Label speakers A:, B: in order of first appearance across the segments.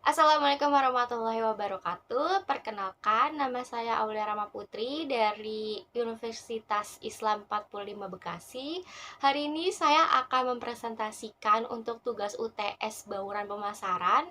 A: Assalamualaikum warahmatullahi wabarakatuh. Perkenalkan, nama saya Aulia Rama Putri dari Universitas Islam 45 Bekasi. Hari ini saya akan mempresentasikan untuk tugas UTS Bauran Pemasaran.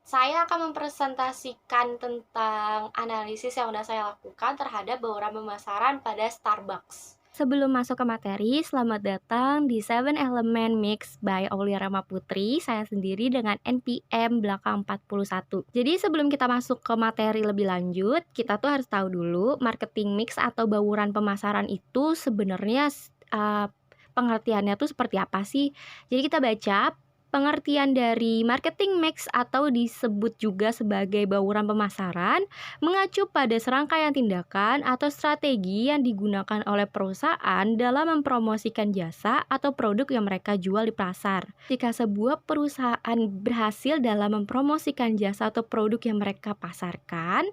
A: Saya akan mempresentasikan tentang analisis yang sudah saya lakukan terhadap bauran pemasaran pada Starbucks. Sebelum masuk ke materi, selamat datang di Seven Element Mix by Aulia Rama Putri. Saya sendiri dengan NPM belakang 41. Jadi sebelum kita masuk ke materi lebih lanjut, kita tuh harus tahu dulu marketing mix atau bauran pemasaran itu sebenarnya pengertiannya tuh seperti apa sih? Jadi kita baca pengertian dari marketing mix atau disebut juga sebagai bauran pemasaran mengacu pada serangkaian tindakan atau strategi yang digunakan oleh perusahaan dalam mempromosikan jasa atau produk yang mereka jual di pasar. Jika sebuah perusahaan berhasil dalam mempromosikan jasa atau produk yang mereka pasarkan,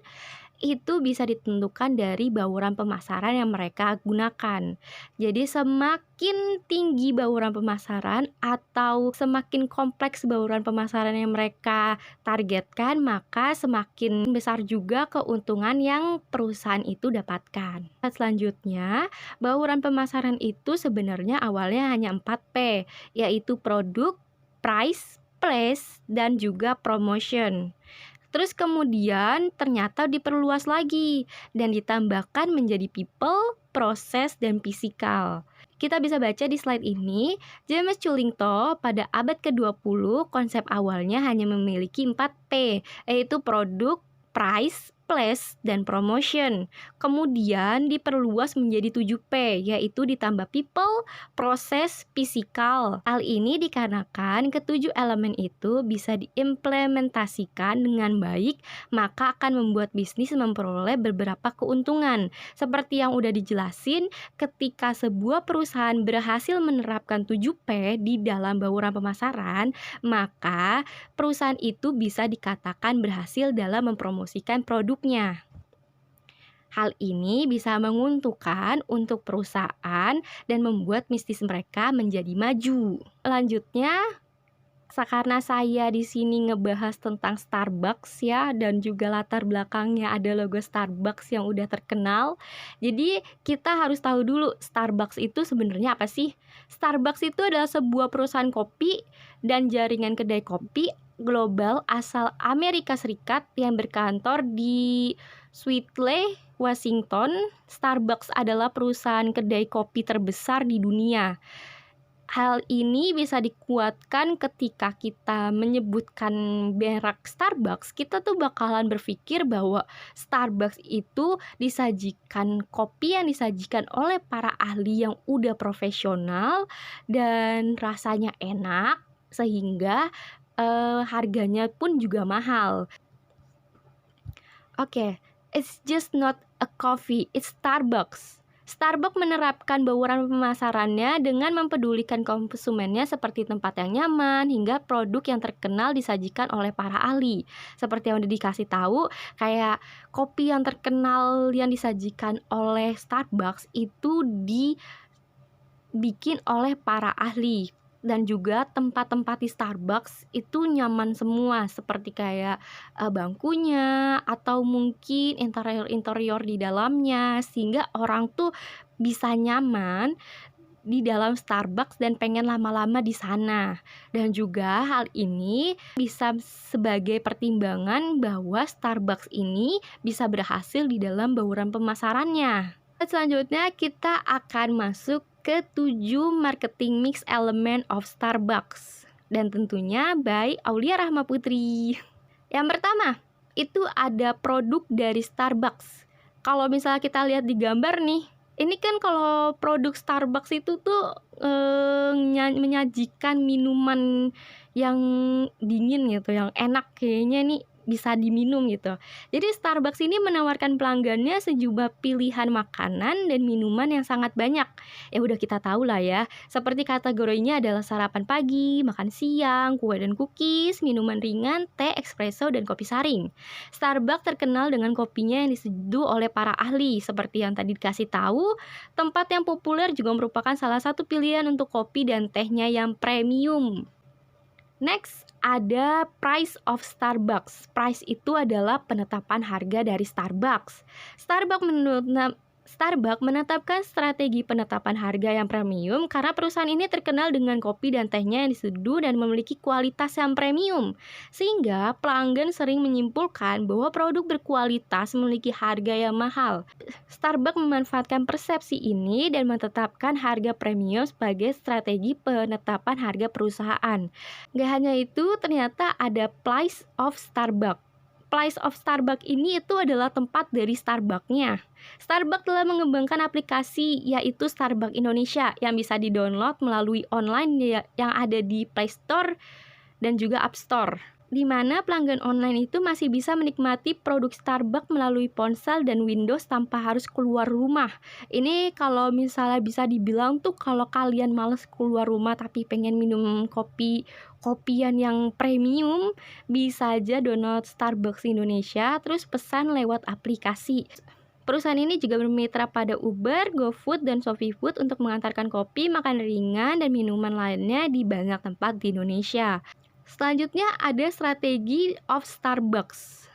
A: itu bisa ditentukan dari bauran pemasaran yang mereka gunakan. Jadi semakin tinggi bauran pemasaran atau semakin kompleks bauran pemasaran yang mereka targetkan, maka semakin besar juga keuntungan yang perusahaan itu dapatkan. Selanjutnya, bauran pemasaran itu sebenarnya awalnya hanya 4P, yaitu produk, price, place, dan juga promotion. Terus kemudian ternyata diperluas lagi dan ditambahkan menjadi people, proses, dan physical. Kita bisa baca di slide ini, James Chillington pada abad ke-20 konsep awalnya hanya memiliki 4P, yaitu produk, price, place, dan promotion. Kemudian diperluas menjadi 7P, yaitu ditambah people, proses, physical. Hal ini dikarenakan ketujuh elemen itu bisa diimplementasikan dengan baik, maka akan membuat bisnis memperoleh beberapa keuntungan. Seperti yang udah dijelasin, ketika sebuah perusahaan berhasil menerapkan 7P di dalam bauran pemasaran, maka perusahaan itu bisa dikatakan berhasil dalam mempromosikan produknya. Hal ini bisa menguntungkan untuk perusahaan dan membuat bisnis mereka menjadi maju. Lanjutnya, karena saya di sini ngebahas tentang Starbucks ya, dan juga latar belakangnya ada logo Starbucks yang udah terkenal. Jadi kita harus tahu dulu Starbucks itu sebenarnya apa sih? Starbucks itu adalah sebuah perusahaan kopi dan jaringan kedai kopi global asal Amerika Serikat yang berkantor di Seattle, Washington. Starbucks adalah perusahaan kedai kopi terbesar di dunia. Hal ini bisa dikuatkan ketika kita menyebutkan merek Starbucks, kita tuh bakalan berpikir bahwa Starbucks itu disajikan kopi yang disajikan oleh para ahli yang udah profesional dan rasanya enak, sehingga harganya pun juga mahal. Oke, it's just not a coffee, it's Starbucks. Starbucks menerapkan bauran pemasarannya dengan mempedulikan konsumennya seperti tempat yang nyaman hingga produk yang terkenal disajikan oleh para ahli. Seperti yang udah dikasih tahu, kayak kopi yang terkenal yang disajikan oleh Starbucks itu dibikin oleh para ahli. Dan juga tempat-tempat di Starbucks itu nyaman semua, seperti kayak bangkunya atau mungkin interior-interior di dalamnya, sehingga orang tuh bisa nyaman di dalam Starbucks dan pengen lama-lama di sana. Dan juga hal ini bisa sebagai pertimbangan bahwa Starbucks ini bisa berhasil di dalam bauran pemasarannya. Selanjutnya kita akan masuk ke 7 marketing mix element of Starbucks, dan tentunya by Aulia Rahma Putri. Yang pertama, itu ada produk dari Starbucks. Kalau misalnya kita lihat di gambar nih, ini kan kalau produk Starbucks itu tuh menyajikan minuman yang dingin gitu, yang enak kayaknya nih bisa diminum gitu. Jadi Starbucks ini menawarkan pelanggannya sejumlah pilihan makanan dan minuman yang sangat banyak. Ya udah kita tahu lah ya, seperti kategorinya adalah sarapan pagi, makan siang, kue dan cookies, minuman ringan, teh, espresso, dan kopi saring. Starbucks terkenal dengan kopinya yang diseduh oleh para ahli. Seperti yang tadi dikasih tahu, tempat yang populer juga merupakan salah satu pilihan untuk kopi dan tehnya yang premium. Next, ada price of Starbucks. Price itu adalah penetapan harga dari Starbucks. Starbucks menetapkan strategi penetapan harga yang premium karena perusahaan ini terkenal dengan kopi dan tehnya yang diseduh dan memiliki kualitas yang premium. Sehingga pelanggan sering menyimpulkan bahwa produk berkualitas memiliki harga yang mahal. Starbucks memanfaatkan persepsi ini dan menetapkan harga premium sebagai strategi penetapan harga perusahaan. Gak hanya itu, ternyata ada Place of Starbucks. Place of Starbucks ini itu adalah tempat dari Starbucks-nya. Starbucks telah mengembangkan aplikasi yaitu Starbucks Indonesia yang bisa di-download melalui online yang ada di Play Store dan juga App Store, di mana pelanggan online itu masih bisa menikmati produk Starbucks melalui ponsel dan Windows tanpa harus keluar rumah. Ini kalau misalnya bisa dibilang tuh kalau kalian males keluar rumah tapi pengen minum kopian yang premium, bisa aja download Starbucks Indonesia terus pesan lewat aplikasi. Perusahaan ini juga bermitra pada Uber, GoFood, dan ShopeeFood untuk mengantarkan kopi, makanan ringan, dan minuman lainnya di banyak tempat di Indonesia. Selanjutnya ada strategi of Starbucks.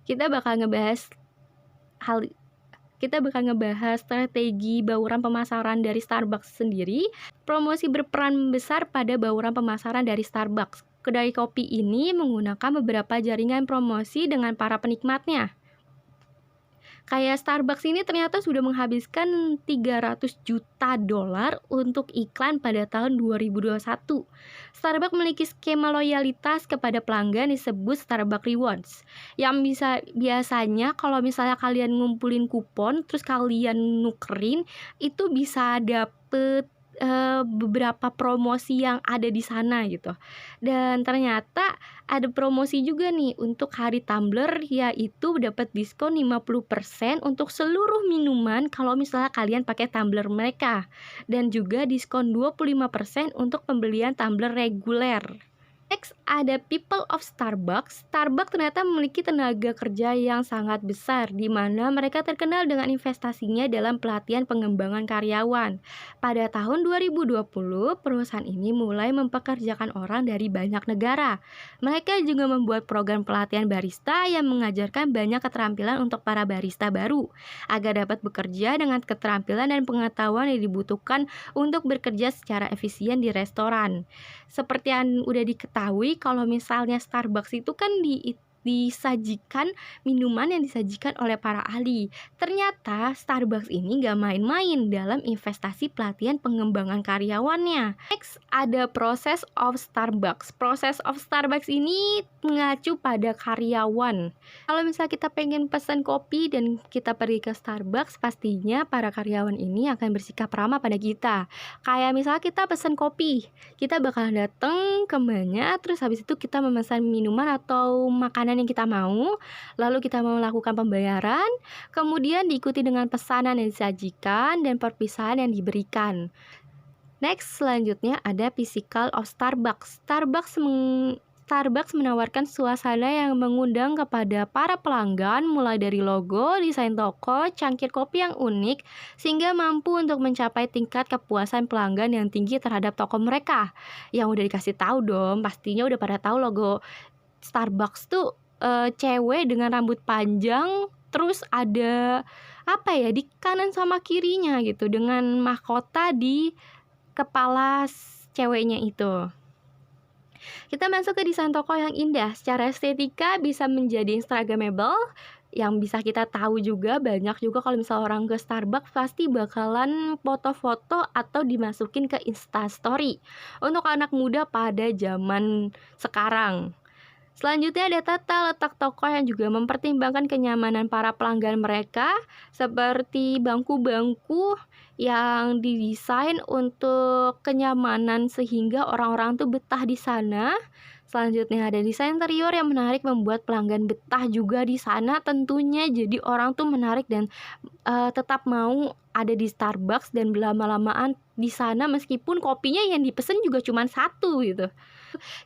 A: Kita bakal ngebahas strategi bauran pemasaran dari Starbucks sendiri. Promosi berperan besar pada bauran pemasaran dari Starbucks. Kedai kopi ini menggunakan beberapa jaringan promosi dengan para penikmatnya. Kayak Starbucks ini ternyata sudah menghabiskan $300 juta untuk iklan pada tahun 2021. Starbucks memiliki skema loyalitas kepada pelanggan disebut Starbucks Rewards, yang biasanya kalau misalnya kalian ngumpulin kupon terus kalian nukerin, itu bisa dapet beberapa promosi yang ada di sana gitu. Dan ternyata ada promosi juga nih untuk hari tumbler, yaitu dapat diskon 50% untuk seluruh minuman kalau misalnya kalian pakai tumbler mereka, dan juga diskon 25% untuk pembelian tumbler reguler. Next ada people of Starbucks. Starbucks ternyata memiliki tenaga kerja yang sangat besar, di mana mereka terkenal dengan investasinya dalam pelatihan pengembangan karyawan. Pada tahun 2020, perusahaan ini mulai mempekerjakan orang dari banyak negara. Mereka juga membuat program pelatihan barista yang mengajarkan banyak keterampilan untuk para barista baru, agar dapat bekerja dengan keterampilan dan pengetahuan yang dibutuhkan untuk bekerja secara efisien di restoran. Seperti yang udah diketahui, kalau misalnya Starbucks itu kan disajikan minuman yang disajikan oleh para ahli. Ternyata Starbucks ini gak main-main dalam investasi pelatihan pengembangan karyawannya. Next ada Process of Starbucks. Process of Starbucks ini mengacu pada karyawan. Kalau misalnya kita pengen pesan kopi dan kita pergi ke Starbucks, pastinya para karyawan ini akan bersikap ramah pada kita. Kayak misalnya kita pesan kopi, kita bakal datang ke mbaknya, terus habis itu kita memesan minuman atau makanan yang kita mau, lalu kita mau melakukan pembayaran, kemudian diikuti dengan pesanan yang disajikan dan perpisahan yang diberikan. Next, selanjutnya ada physical of Starbucks. Starbucks menawarkan suasana yang mengundang kepada para pelanggan, mulai dari logo, desain toko, cangkir kopi yang unik, sehingga mampu untuk mencapai tingkat kepuasan pelanggan yang tinggi terhadap toko mereka. Yang udah dikasih tahu dong, pastinya udah pada tahu logo Starbucks tuh cewek dengan rambut panjang, terus ada di kanan sama kirinya gitu, dengan mahkota di kepala ceweknya itu. Kita masuk ke desain toko yang indah. Secara estetika bisa menjadi instagramable, yang bisa kita tahu juga banyak juga kalau misalnya orang ke Starbucks pasti bakalan foto-foto atau dimasukin ke Instastory untuk anak muda pada zaman sekarang. Selanjutnya ada tata letak toko yang juga mempertimbangkan kenyamanan para pelanggan mereka, seperti bangku-bangku yang didesain untuk kenyamanan sehingga orang-orang tuh betah di sana. Selanjutnya ada desain interior yang menarik membuat pelanggan betah juga di sana tentunya, jadi orang tuh menarik dan tetap mau ada di Starbucks dan lama-lamaan di sana meskipun kopinya yang dipesen juga cuma satu gitu.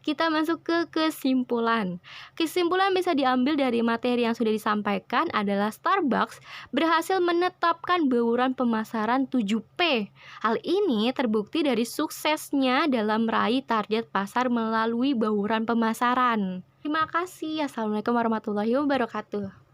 A: Kita masuk ke kesimpulan. Kesimpulan bisa diambil dari materi yang sudah disampaikan adalah Starbucks berhasil menetapkan bauran pemasaran 7P. Hal ini terbukti dari suksesnya dalam meraih target pasar melalui bauran pemasaran. Terima kasih. Assalamualaikum warahmatullahi wabarakatuh.